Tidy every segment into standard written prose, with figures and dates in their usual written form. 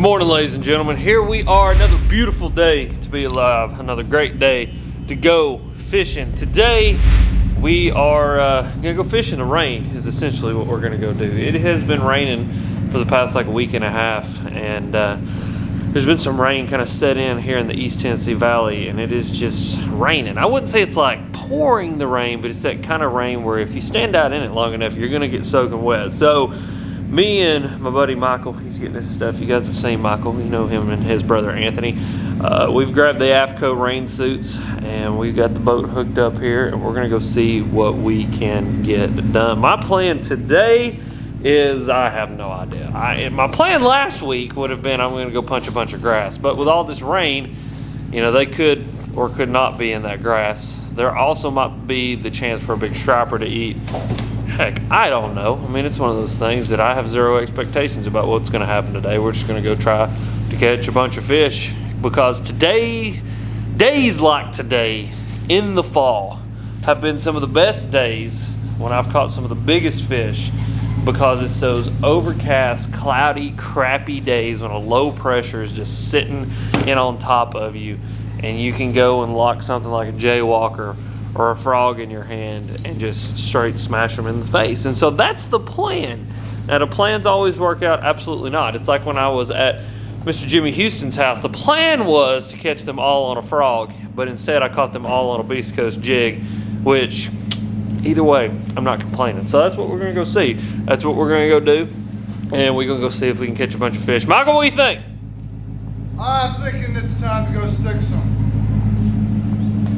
Good morning, ladies and gentlemen. Here we are, another beautiful day to be alive, another great day to go fishing. Today we are gonna go fish in the rain is essentially what we're gonna go do. It has been raining for the past like a week and a half, and there's been some rain kind of set in here in the East Tennessee Valley, and it is just raining. I wouldn't say it's like pouring the rain, but it's that kind of rain where if you stand out in it long enough, you're gonna get soaking wet. So me and my buddy Michael, he's getting his stuff. You guys have seen Michael, you know him and his brother Anthony. We've grabbed the AFCO rain suits and we got the boat hooked up here, and we're gonna go see what we can get done. My plan today is, I have no idea. My plan last week would have been I'm gonna go punch a bunch of grass, but with all this rain, you know, they could or could not be in that grass. There also might be the chance for a big striper to eat. Heck, I don't know. I mean, it's one of those things that I have zero expectations about what's going to happen today. We're just going to go try to catch a bunch of fish, because today, days like today in the fall have been some of the best days when I've caught some of the biggest fish, because it's those overcast, cloudy, crappy days when a low pressure is just sitting in on top of you, and you can go and lock something like a jaywalker or a frog in your hand and just straight smash them in the face. And so that's the plan. Now, do plans always work out? Absolutely not. It's like when I was at Mr. Jimmy Houston's house. The plan was to catch them all on a frog, but instead I caught them all on a Beast Coast jig, which either way, I'm not complaining. So that's what we're gonna go see. That's what we're gonna go do. And we're gonna go see if we can catch a bunch of fish. Michael, what do you think? I'm thinking it's time to go stick some.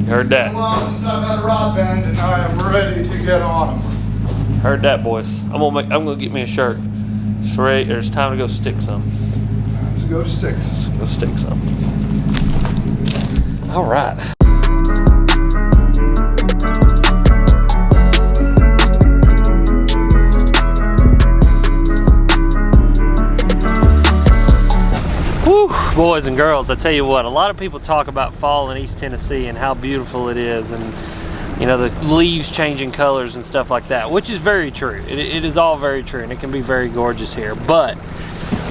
Heard that. It's been a while since I've had a rod band, and I am ready to get on them. Heard that, boys. I'm gonna get me a shirt. It's ready. It's time to go stick some. Time to go stick some. Let's go stick some. All right. Whew, boys and girls, I tell you what, a lot of people talk about fall in East Tennessee and how beautiful it is, and you know, the leaves changing colors and stuff like that, which is very true. It is all very true, and it can be very gorgeous here. But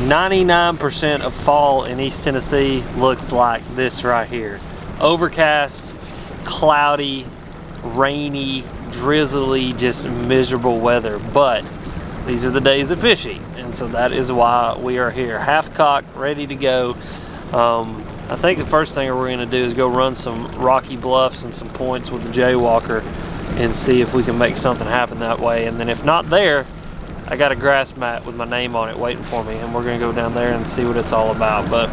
99% of fall in East Tennessee looks like this right here. Overcast, cloudy, rainy, drizzly, just miserable weather. But these are the days of fishing, and so that is why we are here, half cocked, ready to go. I think the first thing we're going to do is go run some rocky bluffs and some points with the jaywalker and see if we can make something happen that way. And then if not there, I got a grass mat with my name on it waiting for me, and we're going to go down there and see what it's all about. But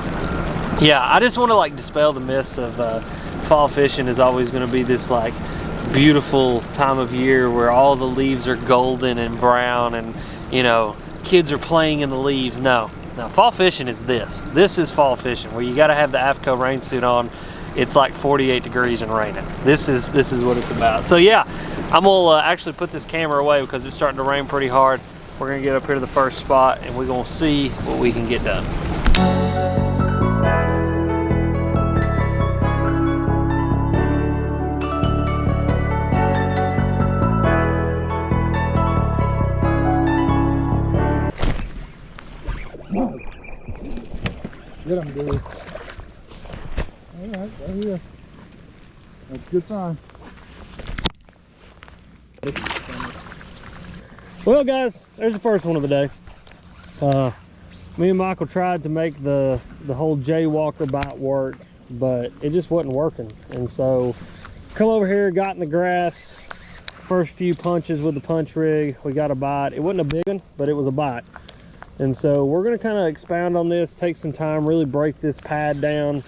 yeah, I just want to like dispel the myths of fall fishing is always going to be this like beautiful time of year where all the leaves are golden and brown and, you know, kids are playing in the leaves. No, fall fishing is this. This is fall fishing, where you got to have the AFCO rain suit on. It's like 48 degrees and raining. This is what it's about. So yeah, I'm gonna actually put this camera away because it's starting to rain pretty hard. We're gonna get up here to the first spot and we're gonna see what we can get done. Get him, dude. All right, right here. That's a good sign. Well, guys, there's the first one of the day. Me and Michael tried to make the whole jaywalker bite work, but it just wasn't working. And so come over here, got in the grass. First few punches with the punch rig, we got a bite. It wasn't a big one, but it was a bite. And so we're going to kind of expound on this, take some time, really break this pad down,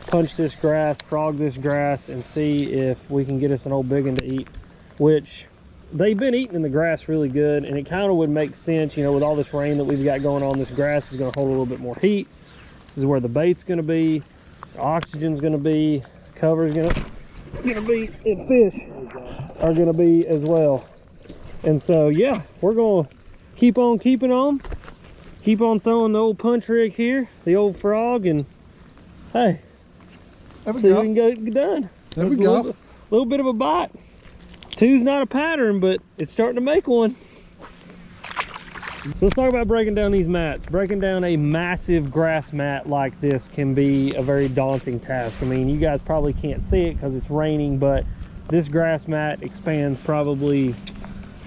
punch this grass, frog this grass, and see if we can get us an old big one to eat, which they've been eating in the grass really good. And it kind of would make sense, you know, with all this rain that we've got going on, this grass is going to hold a little bit more heat. This is where the bait's going to be, the oxygen's going to be, the cover's going to be, and fish are going to be as well. And so, yeah, we're going to keep on keeping on. Keep on throwing the old punch rig here, the old frog, and hey, see if we can get done. There we go. A little bit of a bite. Two's not a pattern, but it's starting to make one. So let's talk about breaking down these mats. Breaking down a massive grass mat like this can be a very daunting task. I mean, you guys probably can't see it because it's raining, but this grass mat expands probably,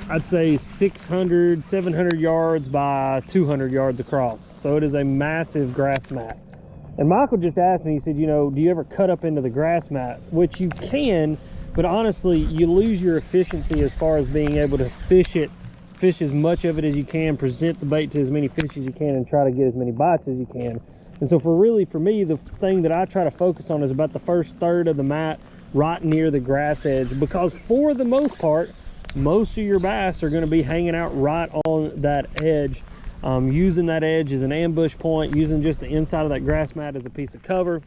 I'd say 600, 700 yards by 200 yards across. So it is a massive grass mat. And Michael just asked me, he said, you know, do you ever cut up into the grass mat? Which you can, but honestly, you lose your efficiency as far as being able to fish as much of it as you can, present the bait to as many fish as you can, and try to get as many bites as you can. And so for me, the thing that I try to focus on is about the first third of the mat right near the grass edge, because for the most part, most of your bass are going to be hanging out right on that edge, using that edge as an ambush point, using just the inside of that grass mat as a piece of cover.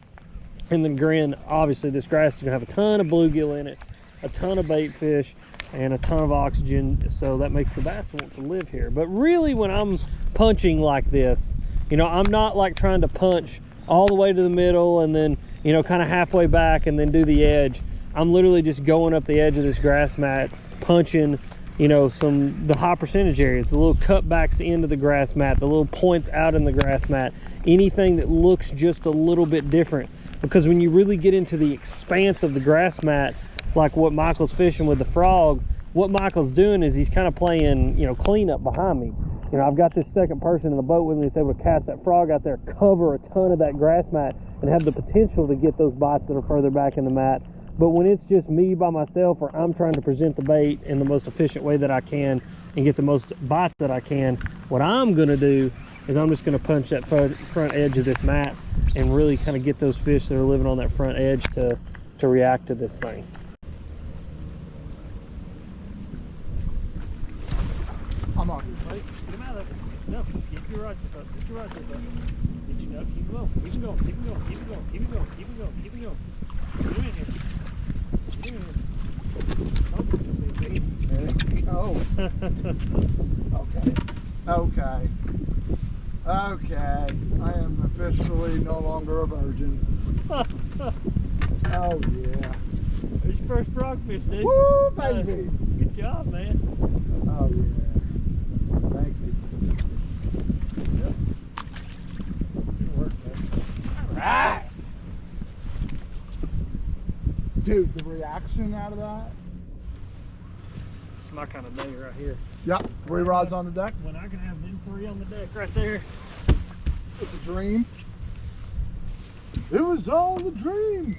And then again, obviously this grass is going to have a ton of bluegill in it, a ton of bait fish, and a ton of oxygen, so that makes the bass want to live here. But really, when I'm punching like this, you know, I'm not like trying to punch all the way to the middle and then, you know, kind of halfway back and then do the edge. I'm literally just going up the edge of this grass mat, punching, you know, the high percentage areas, the little cutbacks into the grass mat, the little points out in the grass mat, anything that looks just a little bit different. Because when you really get into the expanse of the grass mat, like what Michael's fishing with the frog, what Michael's doing is he's kind of playing, you know, cleanup behind me. You know, I've got this second person in the boat with me that's able to cast that frog out there, cover a ton of that grass mat, and have the potential to get those bites that are further back in the mat. But when it's just me by myself, or I'm trying to present the bait in the most efficient way that I can and get the most bites that I can, what I'm going to do is I'm just going to punch that front edge of this mat and really kind of get those fish that are living on that front edge to react to this thing. I'm on your Get him out of it. No, get your right foot. Get your right foot up. Get you up. Keep going. Keep going. Keep going. Keep going. Keep going. Keep going. Keep going. Get in here. Get in here. Oh. Okay. I am officially no longer a virgin. Oh yeah. There's your first frogfish, dude. Woo, baby. Good job, man. Oh yeah. Thank you. Yep. Good work, man. All right. Dude, the reaction out of that. This is my kind of day right here. Yep, 3 rods on the deck. When I can have them 3 on the deck right there. It's a dream. It was all a dream.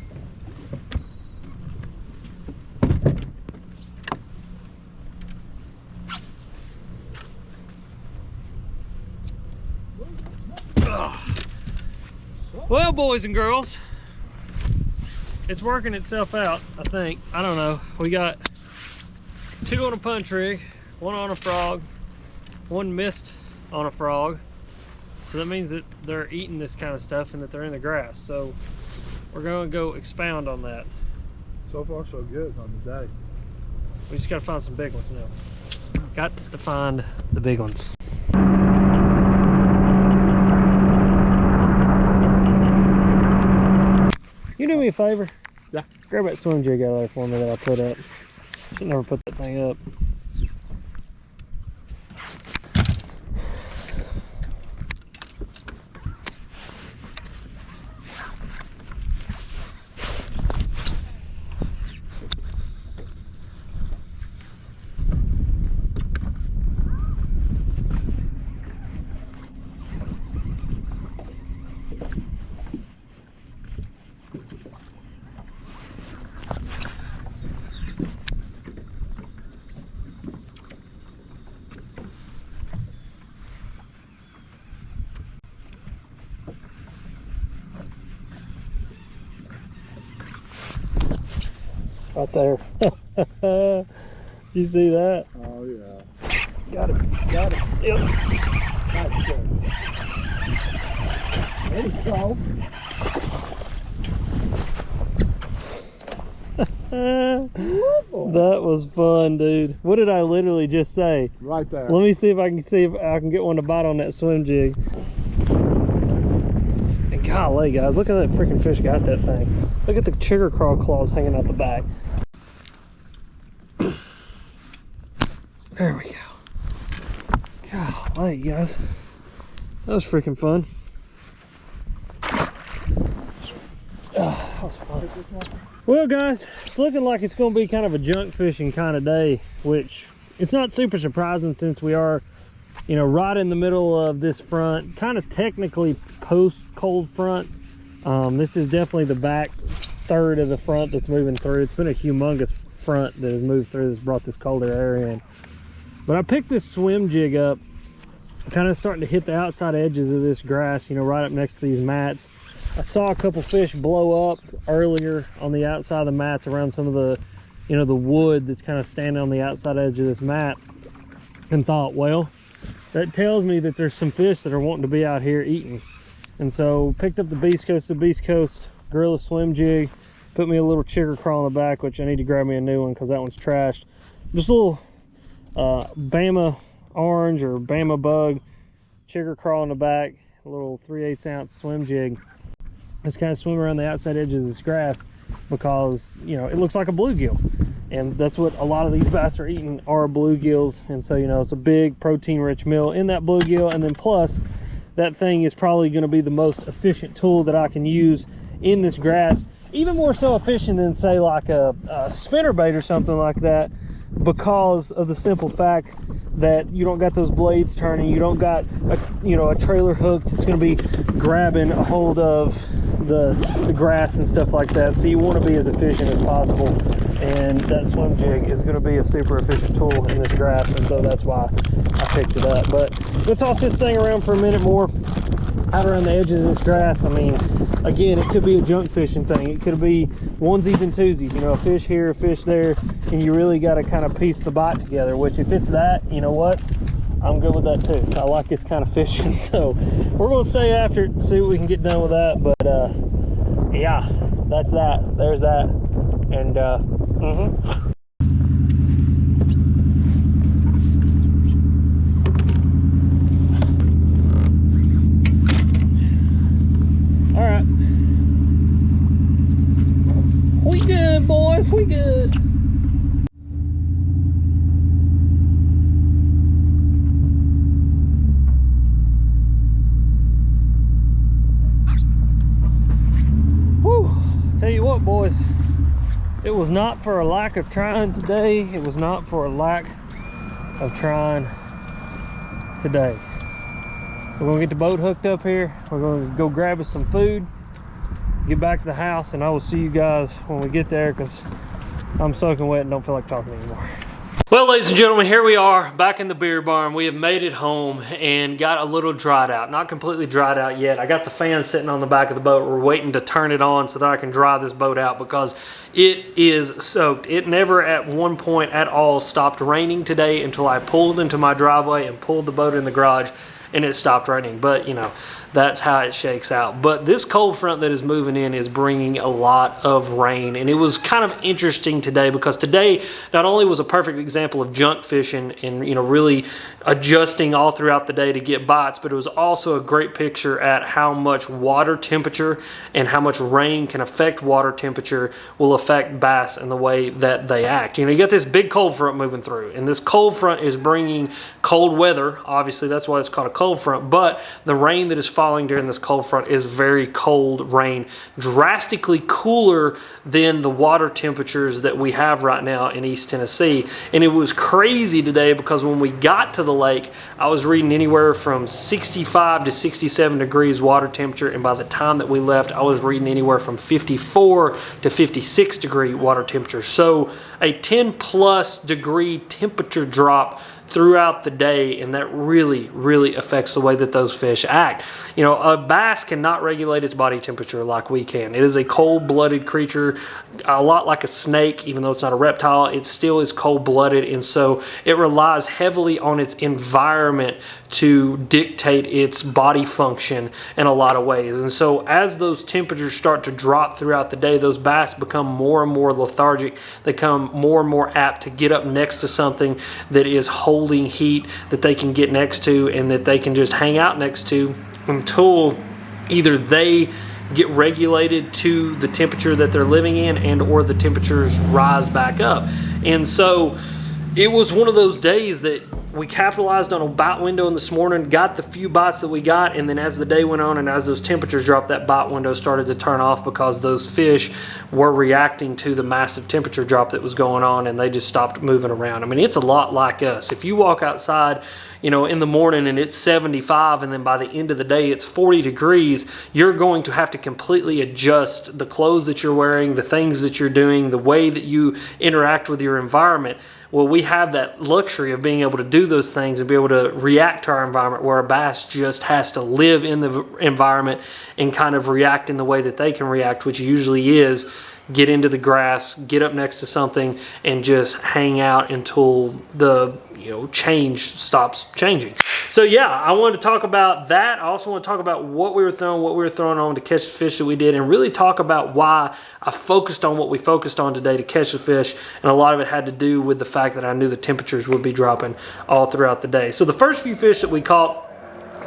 Well, boys and girls, it's working itself out, I think. I don't know. We got 2 on a punch rig, 1 on a frog, 1 missed on a frog. So that means that they're eating this kind of stuff and that they're in the grass. So we're going to go expound on that. So far, so good on the day. We just got to find some big ones now. Got to find the big ones. You do me a favor? Yeah. Grab that Swimjig out of there for me that I put up. Should never put that thing up. Right there. You see that? Oh yeah. Got it. Got it. Yep. That's good. There you go. That was fun, dude. What did I literally just say? Right there. Let me see if I can get one to bite on that Swimjig. And golly, guys, look at that freaking fish got that thing. Look at the sugar craw claws hanging out the back. There we go. Golly, guys. That was freaking fun. That was fun. Well, guys, it's looking like it's going to be kind of a junk fishing kind of day, which it's not super surprising since we are, you know, right in the middle of this front, kind of technically post cold front. This is definitely the back third of the front that's moving through. It's been a humongous front that has moved through, that's brought this colder air in. But I picked this Swimjig up, kind of starting to hit the outside edges of this grass, you know, right up next to these mats. I saw a couple fish blow up earlier on the outside of the mats around some of the, you know, the wood that's kind of standing on the outside edge of this mat, and thought, well, that tells me that there's some fish that are wanting to be out here eating. And so picked up the Beast Coast Gorilla Swimjig, put me a little chigger craw on the back, which I need to grab me a new one because that one's trashed. Just a little Bama orange or Bama bug chigger craw on the back, a little 3/8 ounce swim jig. Just kind of swim around the outside edge of this grass because, you know, it looks like a bluegill, and that's what a lot of these bass are eating, are bluegills. And so, you know, it's a big protein rich meal in that bluegill, and then plus that thing is probably going to be the most efficient tool that I can use in this grass, even more so efficient than, say, like a spinnerbait or something like that, because of the simple fact that you don't got those blades turning, you don't got a trailer hook that's going to be grabbing a hold of the grass and stuff like that. So you want to be as efficient as possible, and that swim jig is going to be a super efficient tool in this grass, and so that's why I picked it up. But we'll toss this thing around for a minute more out around the edges of this grass. I mean, again, it could be a junk fishing thing. It could be onesies and twosies, you know, a fish here, a fish there, and you really got to kind of piece the bite together, which if it's that, you know what, I'm good with that too. I like this kind of fishing, so we're going to stay after it and see what we can get done with that. But yeah, that's that. There's that. And all right, we good, boys, we good. Whew, tell you what, boys, it was not for a lack of trying today. It was not for a lack of trying today. We're gonna get the boat hooked up here. We're gonna go grab us some food, get back to the house, and I will see you guys when we get there, because I'm soaking wet and don't feel like talking anymore. Well, ladies and gentlemen, here we are back in the beer barn. We have made it home and got a little dried out. Not completely dried out yet. I got the fan sitting on the back of the boat. We're waiting to turn it on so that I can dry this boat out because it is soaked. It never at one point at all stopped raining today until I pulled into my driveway and pulled the boat in the garage, and it stopped raining. But, you know, that's how it shakes out. But this cold front that is moving in is bringing a lot of rain, and it was kind of interesting today because today not only was a perfect example of junk fishing and, you know, really adjusting all throughout the day to get bites, but it was also a great picture at how much water temperature and how much rain can affect water temperature will affect bass and the way that they act. You know, you got this big cold front moving through, and this cold front is bringing cold weather. Obviously, that's why it's called a cold front, but the rain that is falling during this cold front is very cold rain, drastically cooler than the water temperatures that we have right now in East Tennessee. And it was crazy today because when we got to the lake, I was reading anywhere from 65 to 67 degrees water temperature, and by the time that we left, I was reading anywhere from 54 to 56 degree water temperature. So a 10+ degree temperature drop throughout the day, and that really affects the way that those fish act. You know, a bass cannot regulate its body temperature like we can. It is a cold-blooded creature, a lot like a snake. Even though it's not a reptile, it still is cold-blooded, and so it relies heavily on its environment to dictate its body function in a lot of ways. And so as those temperatures start to drop throughout the day, those bass become more and more lethargic. They become more and more apt to get up next to something that is holding heat that they can get next to and that they can just hang out next to until either they get regulated to the temperature that they're living in and or the temperatures rise back up. And so it was one of those days that we capitalized on a bite window in this morning, got the few bites that we got, and then as the day went on and as those temperatures dropped, that bite window started to turn off because those fish were reacting to the massive temperature drop that was going on, and they just stopped moving around. I mean, it's a lot like us. If you walk outside, you know, in the morning and it's 75, and then by the end of the day it's 40 degrees, you're going to have to completely adjust the clothes that you're wearing, the things that you're doing, the way that you interact with your environment. Well, we have that luxury of being able to do those things and be able to react to our environment, where a bass just has to live in the environment and kind of react in the way that they can react, which usually is get into the grass, get up next to something, and just hang out until the change stops changing. So yeah, I wanted to talk about that. I also want to talk about what we were throwing on to catch the fish that we did, and really talk about why I focused on what we focused on today to catch the fish. And a lot of it had to do with the fact that I knew the temperatures would be dropping all throughout the day. So the first few fish that we caught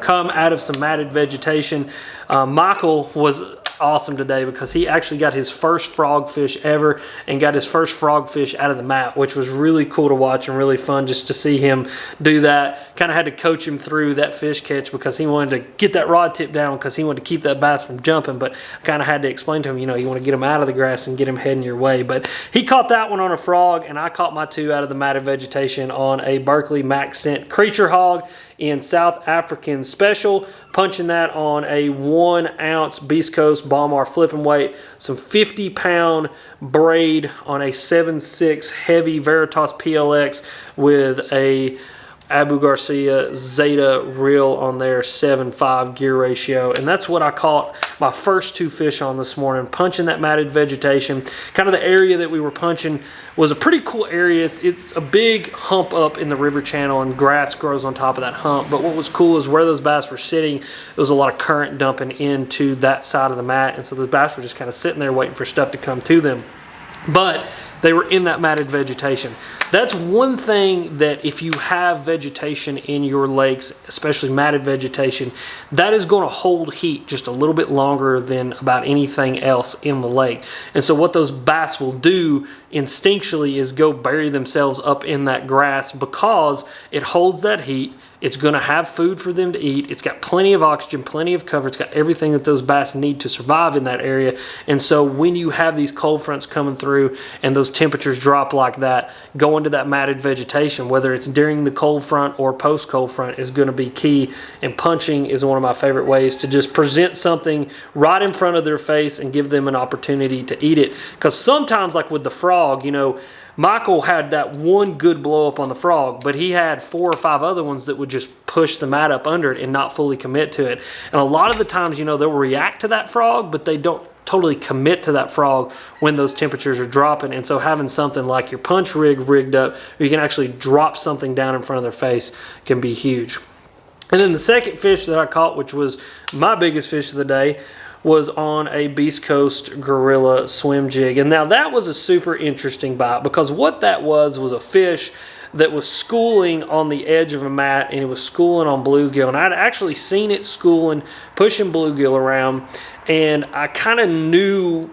come out of some matted vegetation. Michael was awesome today because he actually got his first frogfish ever and got his first frogfish out of the mat, which was really cool to watch and really fun just to see him do that. Kind of had to coach him through that fish catch because he wanted to get that rod tip down because he wanted to keep that bass from jumping, but I kind of had to explain to him, you want to get him out of the grass and get him heading your way. But he caught that one on a frog, and I caught my two out of the matted vegetation on a Berkley Max Scent Creature Hog in South African Special, punching that on a 1 ounce Beast Coast Bama flipping weight, some 50-pound braid on a 7.6 heavy Veritas PLX with a Abu Garcia Zeta reel on there, 7.5 gear ratio. And that's what I caught my first two fish on this morning, punching that matted vegetation. Kind of the area that we were punching was a pretty cool area. It's a big hump up in the river channel, and grass grows on top of that hump. But what was cool is where those bass were sitting, there was a lot of current dumping into that side of the mat. And so those bass were just kind of sitting there waiting for stuff to come to them. But they were in that matted vegetation. That's one thing that if you have vegetation in your lakes, especially matted vegetation, that is going to hold heat just a little bit longer than about anything else in the lake. And so what those bass will do instinctually is go bury themselves up in that grass because it holds that heat. It's going to have food for them to eat. It's got plenty of oxygen, plenty of cover. It's got everything that those bass need to survive in that area. And so when you have these cold fronts coming through and those temperatures drop like that, going to that matted vegetation, whether it's during the cold front or post cold front, is going to be key. And punching is one of my favorite ways to just present something right in front of their face and give them an opportunity to eat it. Because sometimes, like with the frog, Michael had that one good blow up on the frog, but he had 4 or 5 other ones that would just push the mat up under it and not fully commit to it. And a lot of the times, they'll react to that frog, but they don't totally commit to that frog when those temperatures are dropping. And so having something like your punch rig rigged up, where you can actually drop something down in front of their face, can be huge. And then the second fish that I caught, which was my biggest fish of the day, was on a Beast Coast Gorilla Swimjig. And now that was a super interesting bite, because what that was a fish that was schooling on the edge of a mat, and it was schooling on bluegill. And I'd actually seen it schooling, pushing bluegill around, and I kind of knew,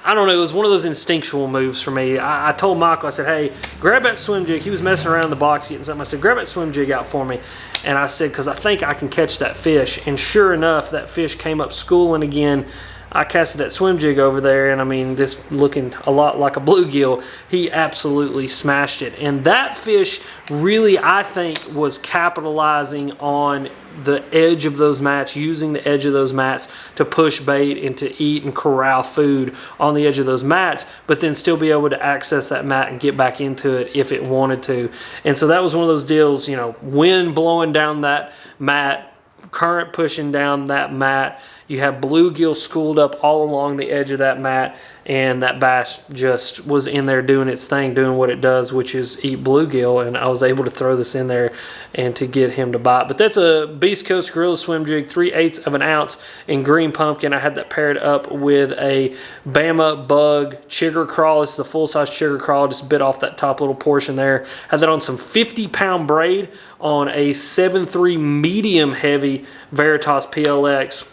I don't know, it was one of those instinctual moves for me. I told Michael, I said, hey, grab that swim jig. He was messing around in the box getting something. I said, grab that swim jig out for me. And I said, because I think I can catch that fish. And sure enough, that fish came up schooling again. I casted that swim jig over there, and I mean, this looking a lot like a bluegill. He absolutely smashed it. And that fish really, I think, was capitalizing on the edge of those mats, using the edge of those mats to push bait and to eat and corral food on the edge of those mats, but then still be able to access that mat and get back into it if it wanted to. And so that was one of those deals, wind blowing down that mat, current pushing down that mat. You have bluegill schooled up all along the edge of that mat, and that bass just was in there doing its thing, doing what it does, which is eat bluegill. And I was able to throw this in there and to get him to bite. But that's a Beast Coast Gorilla Swim Jig, 3/8 of an ounce in green pumpkin. I had that paired up with a Bama Bug Chigger Craw. This is the full-size Chigger Craw, just bit off that top little portion there. Had that on some 50-pound braid on a 7.3 medium heavy Veritas PLX.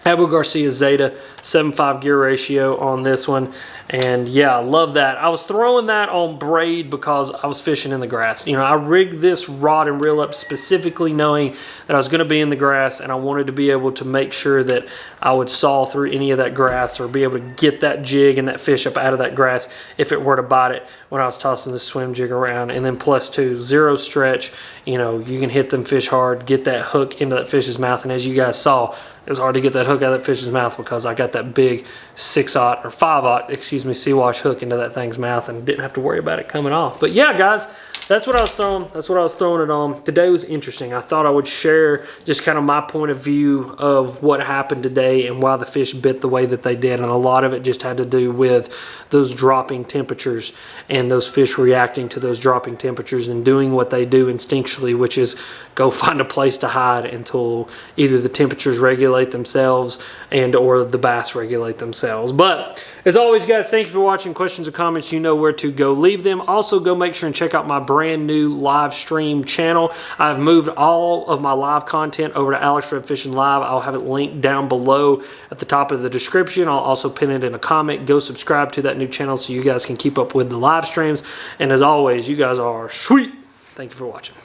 Abu Garcia Zeta, 7.5 gear ratio on this one. And yeah, I love that. I was throwing that on braid because I was fishing in the grass. You know, I rigged this rod and reel up specifically knowing that I was going to be in the grass, and I wanted to be able to make sure that I would saw through any of that grass or be able to get that jig and that fish up out of that grass if it were to bite it when I was tossing the swim jig around. And then plus two, zero stretch. You know, you can hit them fish hard, get that hook into that fish's mouth, and as you guys saw, it was hard to get that hook out of that fish's mouth because I got that big 6/0 or 5/0, excuse me, sea-wash hook into that thing's mouth and didn't have to worry about it coming off. But yeah, guys, that's what I was throwing. That's what I was throwing it on. Today was interesting. I thought I would share just kind of my point of view of what happened today and why the fish bit the way that they did. And a lot of it just had to do with those dropping temperatures and those fish reacting to those dropping temperatures and doing what they do instinctually, which is go find a place to hide until either the temperatures regulate themselves and or the bass regulate themselves. But as always, guys, thank you for watching. Questions or comments, you know where to go leave them. Also, go make sure and check out my brand new live stream channel. I've moved all of my live content over to Alex Red Fishing Live. I'll have it linked down below at the top of the description. I'll also pin it in a comment. Go subscribe to that new channel so you guys can keep up with the live streams. And as always, you guys are sweet. Thank you for watching.